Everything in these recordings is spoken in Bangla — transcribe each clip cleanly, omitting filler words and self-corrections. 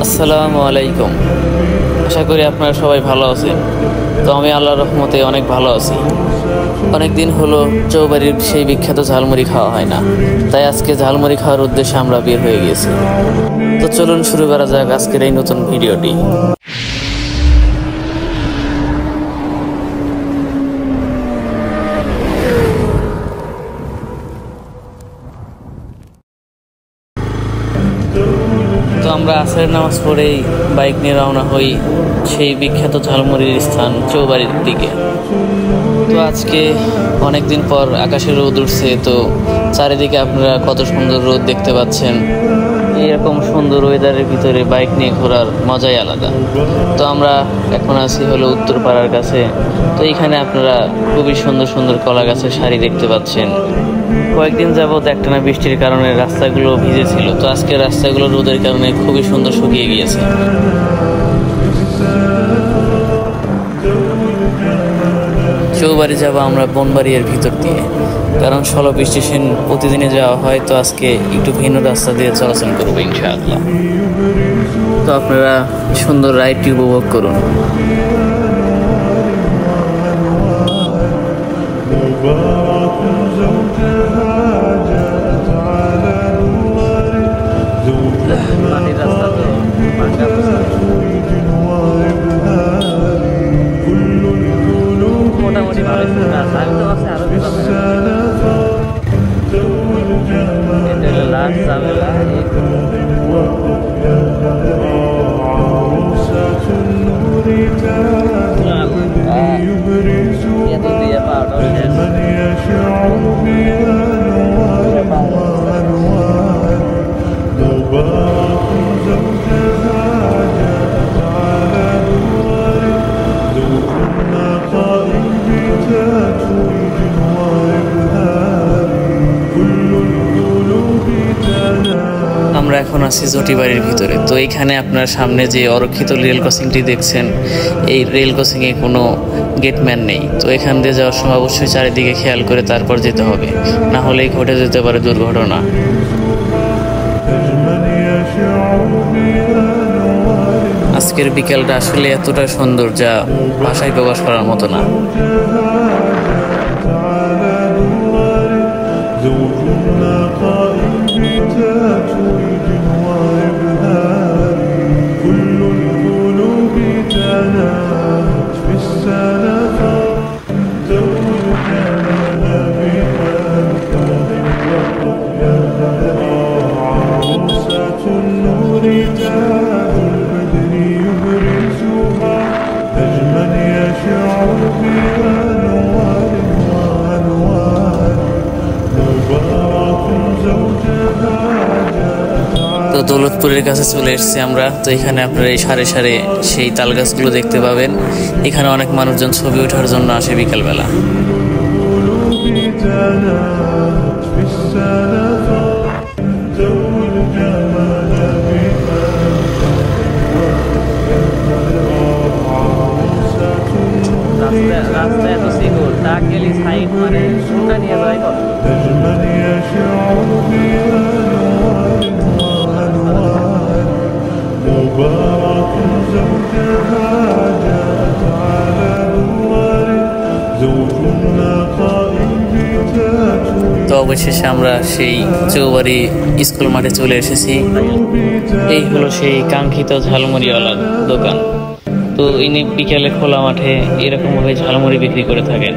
আসসালামু আলাইকুম। আশা করি আপনারা সবাই ভালো আছেন। তো আমি আল্লাহর রহমতে অনেক ভালো আছি। অনেক দিন হলো চৌবাড়ির সেই বিখ্যাত ঝালমুড়ি খাওয়া হয় না, তাই আজকে ঝালমুড়ি খাওয়ার উদ্দেশ্যে আমরা বের হয়ে গেছি। তো চলুন শুরু করা যাক আজকের এই নতুন ভিডিওটি। তো আমরা আসরের নামাজ পড়েই বাইক নিয়ে রওনা হই সেই বিখ্যাত ঝালমুড়ির স্থান চৌবাড়ির দিকে। তো আজকে অনেক দিন পর আকাশে রোদ উঠছে, তো চারিদিকে আপনারা কত সুন্দর রোদ দেখতে পাচ্ছেন। এরকম সুন্দর ওয়েদারের ভিতরে বাইক নিয়ে ঘোরার মজাই আলাদা। তো আমরা এখন আছি হলো উত্তরপাড়ার কাছে। তো এইখানে আপনারা খুবই সুন্দর সুন্দর কলা গাছের সারি দেখতে পাচ্ছেন। কয়েকদিন যাবৎ একটানা বৃষ্টির কারণে রাস্তাগুলো ভিজে ছিল, তো আজকে রাস্তাগুলো রোদের কারণে খুবই সুন্দর শুকিয়ে গিয়েছে। চৌবাড়ি যাব আমরা বনবাড়িয়ার ভিতর দিয়ে, কারণ 16 স্টেশন প্রতিদিনে যাওয়া হয়, তো আজকে একটু ভিন্ন রাস্তা দিয়ে চলাচল করবো ইনশাআল্লাহ। তো আপনারা সুন্দর রাইডটি উপভোগ করুন। মোটামুটি ভালো লাস্ট ঝামেলা আমরা এখন আছি জটিবাড়ির ভিতরে। তো এইখানে আপনার সামনে যে অরক্ষিত রেল ক্রসিংটি দেখছেন, এই রেল ক্রসিংয়ে কোনো গেটম্যান নেই। তো এখান দিয়ে যাওয়ার সময় অবশ্যই চারিদিকে খেয়াল করে তারপর যেতে হবে, না হলেই ঘটে যেতে পারে দুর্ঘটনা। আজকের বিকেলটা আসলে এতটা সুন্দর যা ভাষায় প্রকাশ করার মতো না। তো দৌলতপুরের কাছে চলে এসেছি আমরা। তো এখানে আপনারা এই সারে সারে সেই তাল গাছগুলো দেখতে পাবেন। এখানে অনেক মানুষজন ছবি ওঠার জন্য আসে বিকালবেলা। রাস্তা এত সিকিউর, তাকেলি সাইড মানে শুননা নিয়ে যায়। তো অবশেষে আমরা সেই চৌবাড়ি স্কুল মাঠে চলে এসেছি। এই হলো সেই কাঙ্ক্ষিত ঝালমুড়িওয়ালার দোকান। তো ইনি বিকেলে খোলা মাঠে এরকমভাবে ঝালমুড়ি বিক্রি করে থাকেন।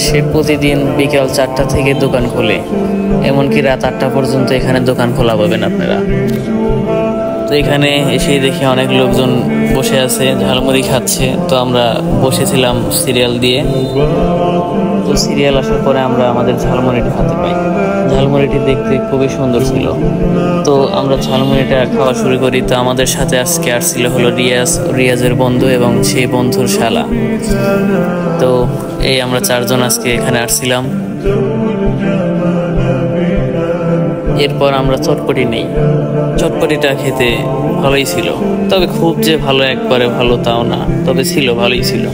সে প্রতিদিন বিকাল 4টা থেকে দোকান খোলে, এমনকি রাত 8টা পর্যন্ত এখানে দোকান খোলা পাবেন আপনারা। তো এখানে এসে দেখি অনেক লোকজন বসে আছে, ঝালমুড়ি খাচ্ছে। তো আমরা বসেছিলাম সিরিয়াল দিয়ে। তো সিরিয়াল আসার পরে আমরা আমাদের ঝালমুড়িটি হাতে পাই। ঝালমুড়িটি দেখতে খুবই সুন্দর ছিল। তো আমরা ঝালমুড়িটা খাওয়া শুরু করি। তো আমাদের সাথে আজকে আসছিল হলো রিয়াজের বন্ধু এবং সেই বন্ধুর শালা। তো এই আমরা 4 জন আজকে এখানে আসছিলাম। এরপর আমরা চটপটি নেই। চটপটিটা খেতে ভালোই ছিল, তবে খুব যে ভালো একবারে ভালো তাও না, তবে ছিল, ভালোই ছিল।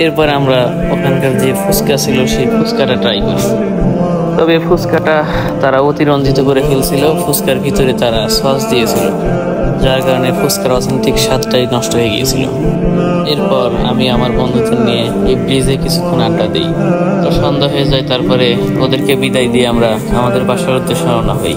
এরপর আমরা ওখানকার যে ফুচকা ছিল সেই ফুচকাটা ট্রাই করি। তবে ফুচকাটা তারা অতিরঞ্জিত করে ফেলছিল। ফুচকার ভিতরে তারা সস দিয়েছিল, যার কারণে ফুচকার অথেন্টিক স্বাদটাই নষ্ট হয়ে গিয়েছিল। এরপর আমি আমার বন্ধুদের নিয়ে এই ব্রিজে কিছুক্ষণ আড্ডা দিই। তো সন্ধ্যা হয়ে যায়, তারপরে ওদেরকে বিদায় দিয়ে আমরা আমাদের বাসার উদ্দেশ্যে রওনা হই।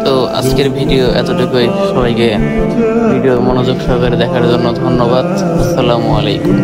তো আজকের ভিডিও এতটুকুই। সবাইকে ভিডিও মনোযোগ সহকারে দেখার জন্য ধন্যবাদ। আসসালামু আলাইকুম।